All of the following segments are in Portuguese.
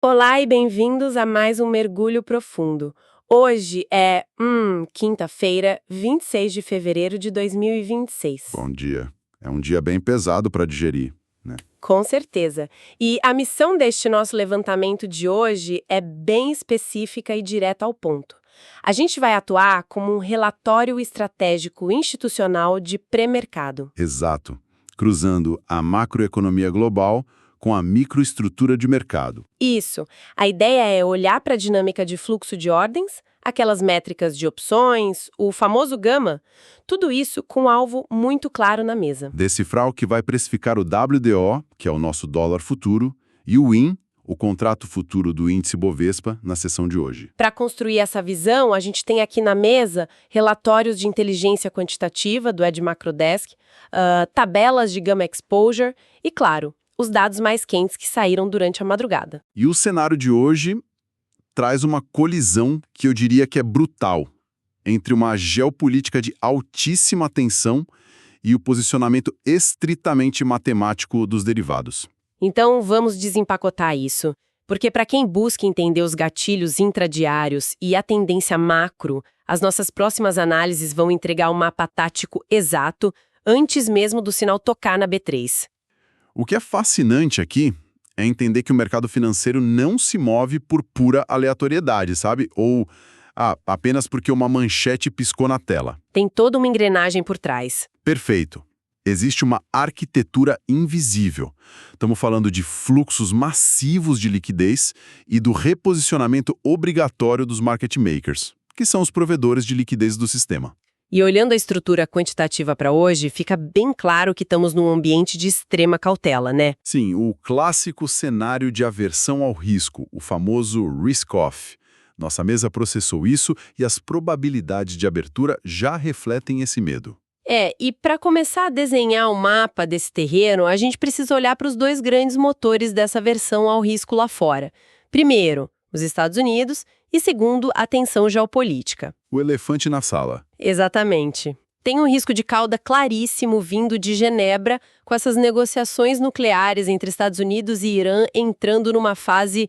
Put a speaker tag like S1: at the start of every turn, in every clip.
S1: Olá e bem-vindos a mais um Mergulho Profundo. Hoje é, quinta-feira, 26 de fevereiro de 2026.
S2: Bom dia. É um dia bem pesado para digerir, né?
S1: Com certeza. E a missão deste nosso levantamento de hoje é bem específica e direta ao ponto. A gente vai atuar como um relatório estratégico institucional de pré-mercado.
S2: Exato. Cruzando a macroeconomia global com a microestrutura de mercado.
S1: Isso. A ideia é olhar para a dinâmica de fluxo de ordens, aquelas métricas de opções, o famoso gama, tudo isso com um alvo muito claro na mesa.
S2: Decifrar o que vai precificar o WDO, que é o nosso dólar futuro, e o IN, o contrato futuro do índice Bovespa, na sessão de hoje.
S1: Para construir essa visão, a gente tem aqui na mesa relatórios de inteligência quantitativa do Ed Macrodesk, tabelas de Gamma Exposure e, claro, os dados mais quentes que saíram durante a madrugada.
S2: E o cenário de hoje traz uma colisão que eu diria que é brutal entre uma geopolítica de altíssima tensão e o posicionamento estritamente matemático dos derivados.
S1: Então, vamos desempacotar isso, porque para quem busca entender os gatilhos intradiários e a tendência macro, as nossas próximas análises vão entregar um mapa tático exato antes mesmo do sinal tocar na B3.
S2: O que é fascinante aqui é entender que o mercado financeiro não se move por pura aleatoriedade, sabe? Ou apenas porque uma manchete piscou na tela.
S1: Tem toda uma engrenagem por trás.
S2: Perfeito. Existe uma arquitetura invisível. Estamos falando de fluxos massivos de liquidez e do reposicionamento obrigatório dos market makers, que são os provedores de liquidez do sistema.
S1: E olhando a estrutura quantitativa para hoje, fica bem claro que estamos num ambiente de extrema cautela, né?
S2: Sim, o clássico cenário de aversão ao risco, o famoso risk-off. Nossa mesa processou isso e as probabilidades de abertura já refletem esse medo.
S1: E para começar a desenhar o mapa desse terreno, a gente precisa olhar para os dois grandes motores dessa aversão ao risco lá fora. Primeiro, os Estados Unidos e segundo, a tensão geopolítica.
S2: O elefante na sala.
S1: Exatamente. Tem um risco de cauda claríssimo vindo de Genebra, com essas negociações nucleares entre Estados Unidos e Irã entrando numa fase,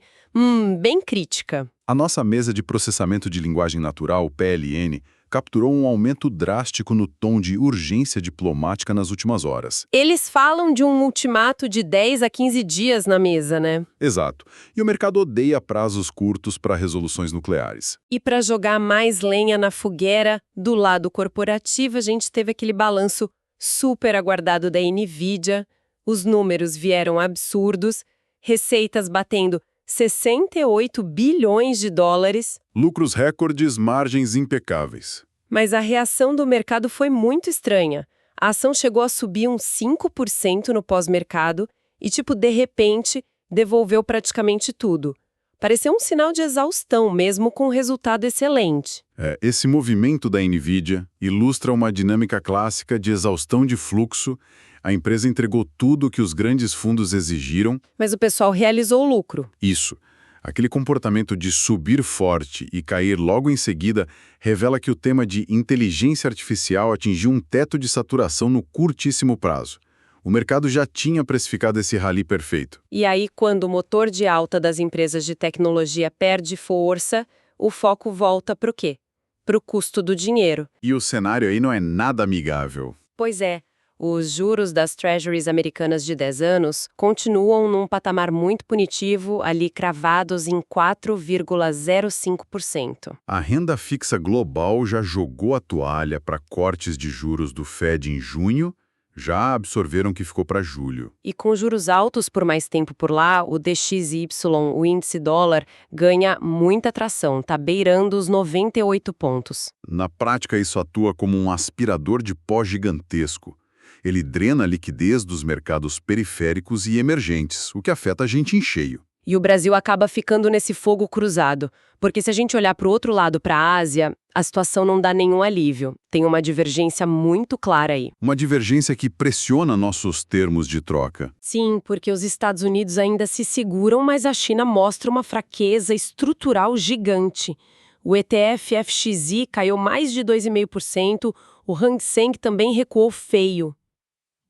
S1: bem crítica.
S2: A nossa mesa de processamento de linguagem natural, PLN, capturou um aumento drástico no tom de urgência diplomática nas últimas horas.
S1: Eles falam de um ultimato de 10 a 15 dias na mesa, né?
S2: Exato. E o mercado odeia prazos curtos para resoluções nucleares.
S1: E para jogar mais lenha na fogueira, do lado corporativo, a gente teve aquele balanço super aguardado da Nvidia, os números vieram absurdos, receitas batendo 68 bilhões de dólares.
S2: Lucros recordes, margens impecáveis.
S1: Mas a reação do mercado foi muito estranha. A ação chegou a subir uns 5% no pós-mercado e, de repente, devolveu praticamente tudo. Pareceu um sinal de exaustão, mesmo com um resultado excelente.
S2: Esse movimento da Nvidia ilustra uma dinâmica clássica de exaustão de fluxo. A empresa entregou tudo o que os grandes fundos exigiram.
S1: Mas o pessoal realizou o lucro.
S2: Isso. Aquele comportamento de subir forte e cair logo em seguida revela que o tema de inteligência artificial atingiu um teto de saturação no curtíssimo prazo. O mercado já tinha precificado esse rally perfeito.
S1: E aí, quando o motor de alta das empresas de tecnologia perde força, o foco volta para o quê? Para o custo do dinheiro.
S2: E o cenário aí não é nada amigável.
S1: Pois é. Os juros das treasuries americanas de 10 anos continuam num patamar muito punitivo, ali cravados em 4,05%.
S2: A renda fixa global já jogou a toalha para cortes de juros do Fed em junho, já absorveram o que ficou para julho.
S1: E com juros altos por mais tempo por lá, o DXY, o índice dólar, ganha muita tração, está beirando os 98 pontos.
S2: Na prática, isso atua como um aspirador de pó gigantesco. Ele drena a liquidez dos mercados periféricos e emergentes, o que afeta a gente em cheio.
S1: E o Brasil acaba ficando nesse fogo cruzado, porque se a gente olhar para o outro lado, para a Ásia, a situação não dá nenhum alívio. Tem uma divergência muito clara aí.
S2: Uma divergência que pressiona nossos termos de troca.
S1: Sim, porque os Estados Unidos ainda se seguram, mas a China mostra uma fraqueza estrutural gigante. O ETF FXI caiu mais de 2,5%, o Hang Seng também recuou feio.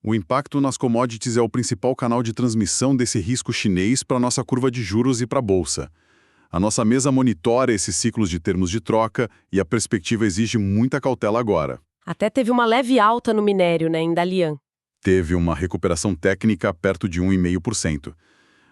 S2: O impacto nas commodities é o principal canal de transmissão desse risco chinês para a nossa curva de juros e para a bolsa. A nossa mesa monitora esses ciclos de termos de troca e a perspectiva exige muita cautela agora.
S1: Até teve uma leve alta no minério, né, em Dalian.
S2: Teve uma recuperação técnica perto de 1,5%.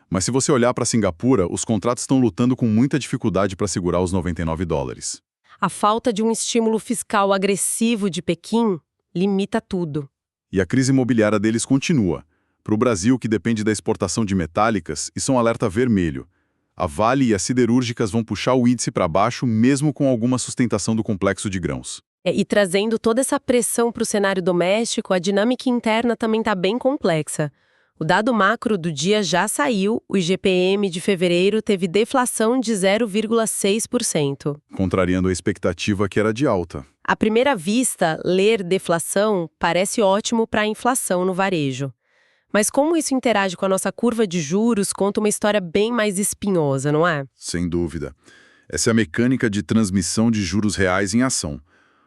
S2: Mas se você olhar para Singapura, os contratos estão lutando com muita dificuldade para segurar os $99.
S1: A falta de um estímulo fiscal agressivo de Pequim limita tudo.
S2: E a crise imobiliária deles continua. Para o Brasil, que depende da exportação de metálicas, isso é um alerta vermelho. A Vale e as siderúrgicas vão puxar o índice para baixo, mesmo com alguma sustentação do complexo de grãos.
S1: E trazendo toda essa pressão para o cenário doméstico, a dinâmica interna também está bem complexa. O dado macro do dia já saiu, o IGPM de fevereiro teve deflação de 0,6%.
S2: Contrariando a expectativa que era de alta.
S1: À primeira vista, ler deflação parece ótimo para a inflação no varejo. Mas como isso interage com a nossa curva de juros, conta uma história bem mais espinhosa, não é?
S2: Sem dúvida. Essa é a mecânica de transmissão de juros reais em ação.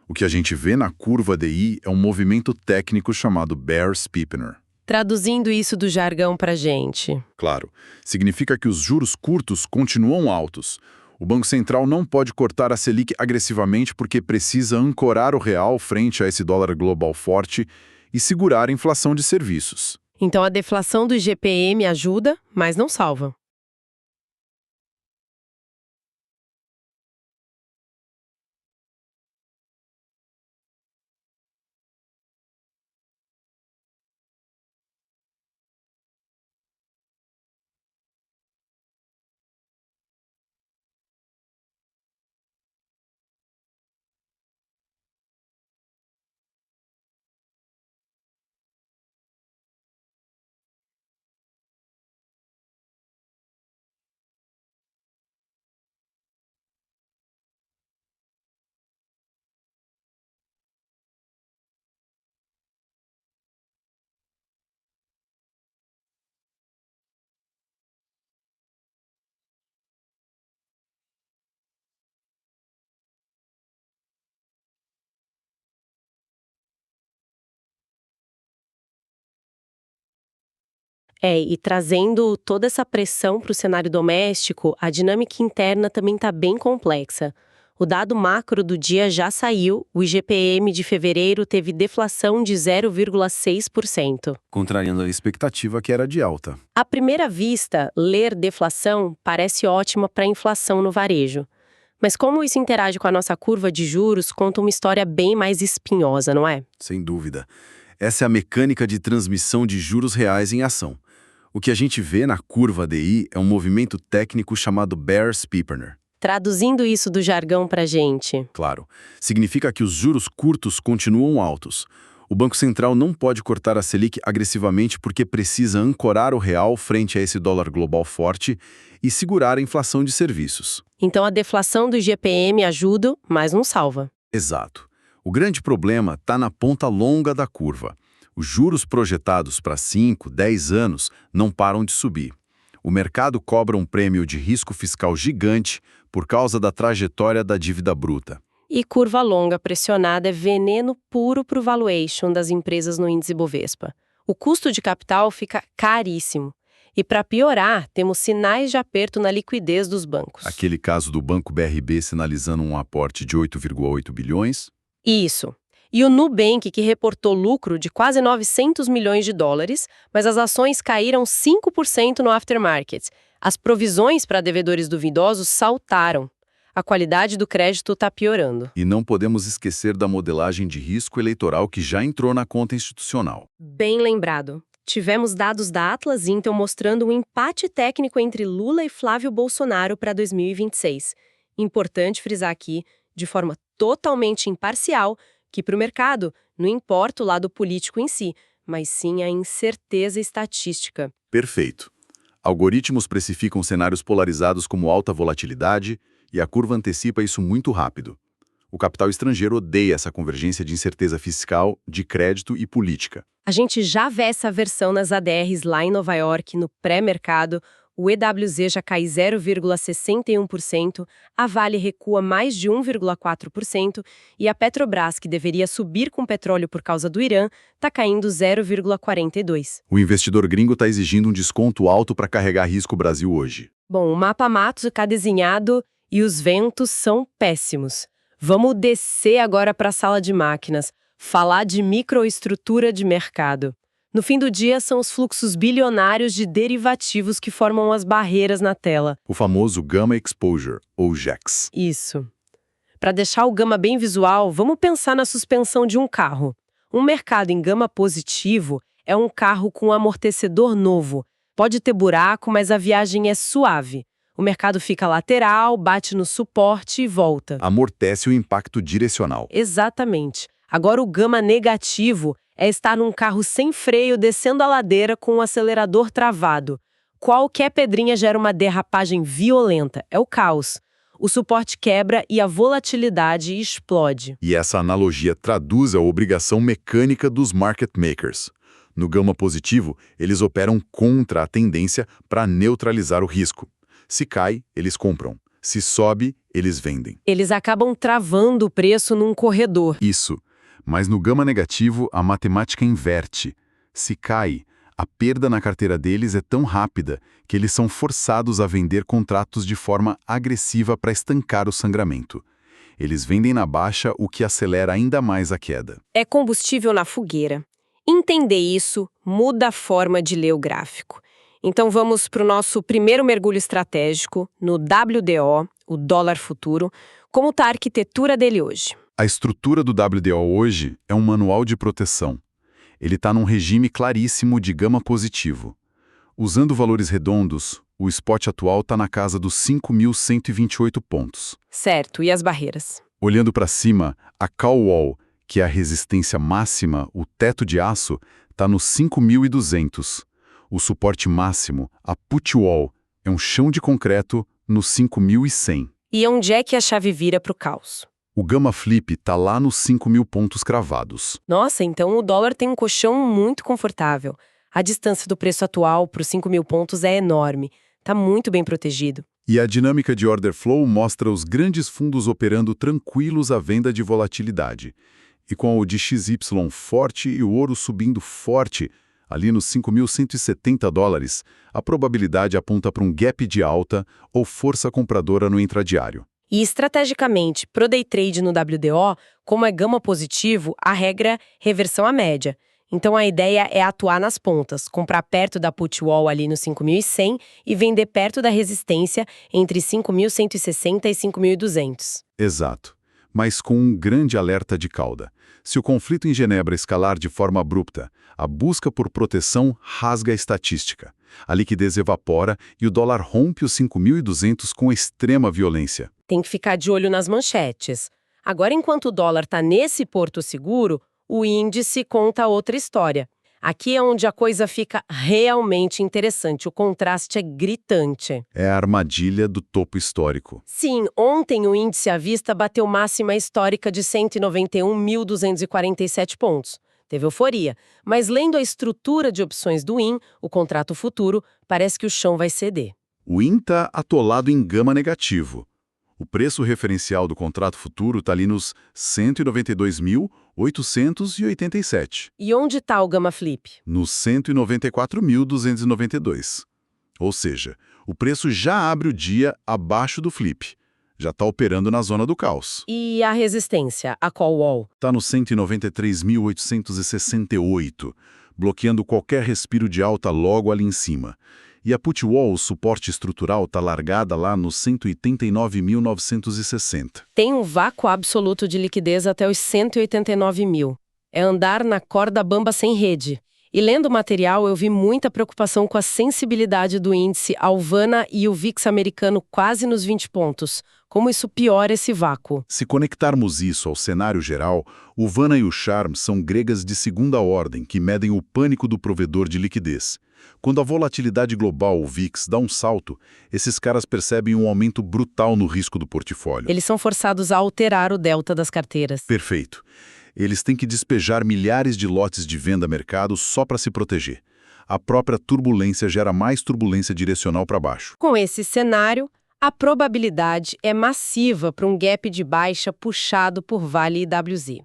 S2: O que a gente vê na curva DI é um movimento técnico chamado Bear-Steepener.
S1: Traduzindo isso do jargão para a gente.
S2: Claro, significa que os juros curtos continuam altos. O Banco Central não pode cortar a Selic agressivamente porque precisa ancorar o real frente a esse dólar global forte e segurar a inflação de serviços.
S1: Então a deflação do IGPM ajuda, mas não salva. E trazendo toda essa pressão para o cenário doméstico, a dinâmica interna também está bem complexa. O dado macro do dia já saiu, o IGPM de fevereiro teve deflação de 0,6%.
S2: Contrariando a expectativa que era de alta.
S1: À primeira vista, ler deflação parece ótima para a inflação no varejo. Mas como isso interage com a nossa curva de juros, conta uma história bem mais espinhosa, não é?
S2: Sem dúvida. Essa é a mecânica de transmissão de juros reais em ação. O que a gente vê na curva DI é um movimento técnico chamado Bear-Steepener.
S1: Traduzindo isso do jargão para a gente.
S2: Claro, significa que os juros curtos continuam altos. O Banco Central não pode cortar a Selic agressivamente porque precisa ancorar o real frente a esse dólar global forte e segurar a inflação de serviços.
S1: Então a deflação do IGPM ajuda, mas não salva.
S2: Exato. O grande problema está na ponta longa da curva. Os juros projetados para 5, 10 anos não param de subir. O mercado cobra um prêmio de risco fiscal gigante por causa da trajetória da dívida bruta.
S1: E curva longa pressionada é veneno puro para o valuation das empresas no índice Bovespa. O custo de capital fica caríssimo. E para piorar, temos sinais de aperto na liquidez dos bancos.
S2: Aquele caso do Banco BRB sinalizando um aporte de 8,8 bilhões?
S1: Isso. E o Nubank, que reportou lucro de quase 900 milhões de dólares, mas as ações caíram 5% no aftermarket. As provisões para devedores duvidosos saltaram. A qualidade do crédito está piorando.
S2: E não podemos esquecer da modelagem de risco eleitoral que já entrou na conta institucional.
S1: Bem lembrado. Tivemos dados da Atlas Intel mostrando um empate técnico entre Lula e Flávio Bolsonaro para 2026. Importante frisar aqui, de forma totalmente imparcial, que para o mercado não importa o lado político em si, mas sim a incerteza estatística.
S2: Perfeito. Algoritmos precificam cenários polarizados como alta volatilidade e a curva antecipa isso muito rápido. O capital estrangeiro odeia essa convergência de incerteza fiscal, de crédito e política.
S1: A gente já vê essa versão nas ADRs lá em Nova York, no pré-mercado, o EWZ já cai 0,61%, a Vale recua mais de 1,4% e a Petrobras, que deveria subir com petróleo por causa do Irã, está caindo 0,42%.
S2: O investidor gringo está exigindo um desconto alto para carregar risco Brasil hoje.
S1: Bom, o mapa mato está desenhado e os ventos são péssimos. Vamos descer agora para a sala de máquinas, falar de microestrutura de mercado. No fim do dia, são os fluxos bilionários de derivativos que formam as barreiras na tela.
S2: O famoso Gamma Exposure, ou GEX.
S1: Isso. Para deixar o gama bem visual, vamos pensar na suspensão de um carro. Um mercado em gama positivo é um carro com amortecedor novo. Pode ter buraco, mas a viagem é suave. O mercado fica lateral, bate no suporte e volta.
S2: Amortece o impacto direcional.
S1: Exatamente. Agora o gama negativo é estar num carro sem freio descendo a ladeira com o acelerador travado. Qualquer pedrinha gera uma derrapagem violenta. É o caos. O suporte quebra e a volatilidade explode.
S2: E essa analogia traduz a obrigação mecânica dos market makers. No gama positivo, eles operam contra a tendência para neutralizar o risco. Se cai, eles compram. Se sobe, eles vendem.
S1: Eles acabam travando o preço num corredor.
S2: Isso. Mas no gama negativo, a matemática inverte. Se cai, a perda na carteira deles é tão rápida que eles são forçados a vender contratos de forma agressiva para estancar o sangramento. Eles vendem na baixa, o que acelera ainda mais a queda.
S1: É combustível na fogueira. Entender isso muda a forma de ler o gráfico. Então vamos para o nosso primeiro mergulho estratégico, no WDO, o dólar futuro. Como está a arquitetura dele hoje?
S2: A estrutura do WDO hoje é um manual de proteção. Ele está num regime claríssimo de gama positivo. Usando valores redondos, o spot atual está na casa dos 5.128 pontos.
S1: Certo, e as barreiras?
S2: Olhando para cima, a call wall, que é a resistência máxima, o teto de aço, está nos 5.200. O suporte máximo, a put wall, é um chão de concreto nos 5.100.
S1: E onde é que a chave vira para o caos?
S2: O Gamma Flip está lá nos 5.000 pontos cravados.
S1: Nossa, então o dólar tem um colchão muito confortável. A distância do preço atual para os 5.000 pontos é enorme. Está muito bem protegido.
S2: E a dinâmica de order flow mostra os grandes fundos operando tranquilos à venda de volatilidade. E com o DXY forte e o ouro subindo forte, ali nos 5.170 dólares, a probabilidade aponta para um gap de alta ou força compradora no intradiário.
S1: E estrategicamente, pro day trade no WDO, como é gama positivo, a regra é reversão à média. Então a ideia é atuar nas pontas, comprar perto da put wall ali no 5.100 e vender perto da resistência entre 5.160 e 5.200.
S2: Exato, mas com um grande alerta de cauda. Se o conflito em Genebra escalar de forma abrupta, a busca por proteção rasga a estatística. A liquidez evapora e o dólar rompe os 5.200 com extrema violência.
S1: Tem que ficar de olho nas manchetes. Agora, enquanto o dólar está nesse porto seguro, o índice conta outra história. Aqui é onde a coisa fica realmente interessante, o contraste é gritante.
S2: É a armadilha do topo histórico.
S1: Sim, ontem o índice à vista bateu máxima histórica de 191.247 pontos. Teve euforia, mas lendo a estrutura de opções do IN, o contrato futuro, parece que o chão vai ceder.
S2: O IN está atolado em gama negativo. O preço referencial do contrato futuro está ali nos 192.887.
S1: E onde está o Gamma Flip?
S2: Nos 194.292. Ou seja, o preço já abre o dia abaixo do flip. Já está operando na zona do caos.
S1: E a resistência, a call wall?
S2: Está no 193.868, bloqueando qualquer respiro de alta logo ali em cima. E a put wall, o suporte estrutural, está largada lá nos 189.960.
S1: Tem um vácuo absoluto de liquidez até os 189 mil. É andar na corda bamba sem rede. E lendo o material, eu vi muita preocupação com a sensibilidade do índice Alvana e o VIX americano quase nos 20 pontos. Como isso piora esse vácuo?
S2: Se conectarmos isso ao cenário geral, o Vana e o Charm são gregas de segunda ordem que medem o pânico do provedor de liquidez. Quando a volatilidade global, o VIX, dá um salto, esses caras percebem um aumento brutal no risco do portfólio.
S1: Eles são forçados a alterar o delta das carteiras.
S2: Perfeito. Eles têm que despejar milhares de lotes de venda a mercado só para se proteger. a própria turbulência gera mais turbulência direcional para baixo.
S1: Com esse cenário, a probabilidade é massiva para um gap de baixa puxado por Vale e WZ.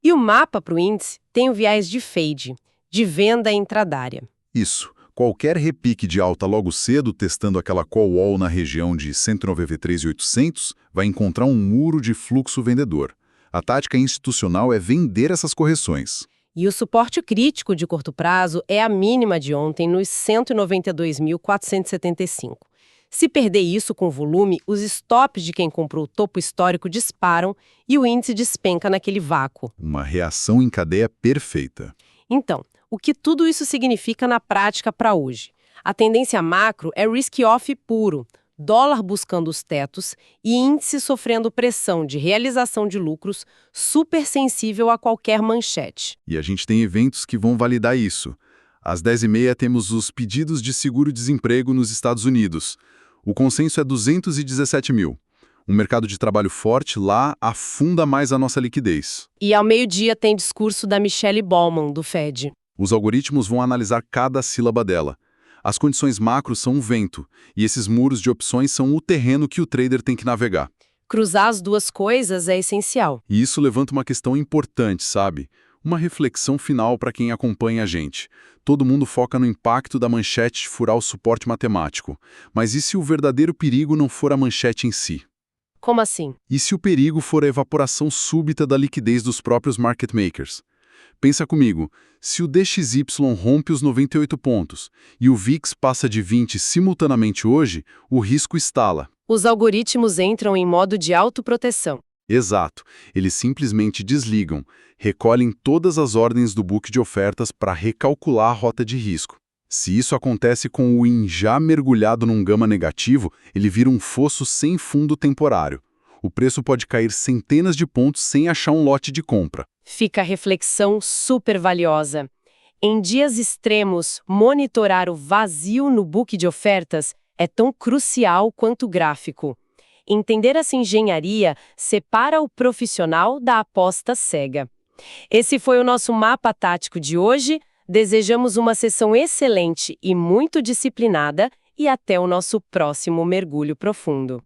S1: E o mapa para o índice tem o viés de fade, de venda intradária.
S2: Isso. Qualquer repique de alta logo cedo, testando aquela call wall na região de 193.800, vai encontrar um muro de fluxo vendedor. A tática institucional é vender essas correções.
S1: E o suporte crítico de curto prazo é a mínima de ontem nos 192.475. Se perder isso com volume, os stops de quem comprou o topo histórico disparam e o índice despenca naquele vácuo.
S2: Uma reação em cadeia perfeita.
S1: Então, o que tudo isso significa na prática para hoje? A tendência macro é risk-off puro, dólar buscando os tetos e índice sofrendo pressão de realização de lucros super sensível a qualquer manchete.
S2: E a gente tem eventos que vão validar isso. Às 10h30 temos os pedidos de seguro-desemprego nos Estados Unidos. O consenso é 217 mil. Um mercado de trabalho forte lá afunda mais a nossa liquidez.
S1: E ao meio-dia tem discurso da Michelle Bowman, do Fed.
S2: Os algoritmos vão analisar cada sílaba dela. As condições macro são um vento, e esses muros de opções são o terreno que o trader tem que navegar.
S1: Cruzar as duas coisas é essencial.
S2: E isso levanta uma questão importante, sabe? Uma reflexão final para quem acompanha a gente. Todo mundo foca no impacto da manchete furar o suporte matemático. Mas e se o verdadeiro perigo não for a manchete em si?
S1: Como assim?
S2: E se o perigo for a evaporação súbita da liquidez dos próprios market makers? Pensa comigo, se o DXY rompe os 98 pontos e o VIX passa de 20 simultaneamente hoje, o risco estala.
S1: Os algoritmos entram em modo de autoproteção.
S2: Exato. Eles simplesmente desligam, recolhem todas as ordens do book de ofertas para recalcular a rota de risco. Se isso acontece com o IN já mergulhado num gama negativo, ele vira um fosso sem fundo temporário. O preço pode cair centenas de pontos sem achar um lote de compra.
S1: Fica a reflexão super valiosa. Em dias extremos, monitorar o vazio no book de ofertas é tão crucial quanto o gráfico. Entender essa engenharia separa o profissional da aposta cega. Esse foi o nosso mapa tático de hoje. Desejamos uma sessão excelente e muito disciplinada e até o nosso próximo mergulho profundo.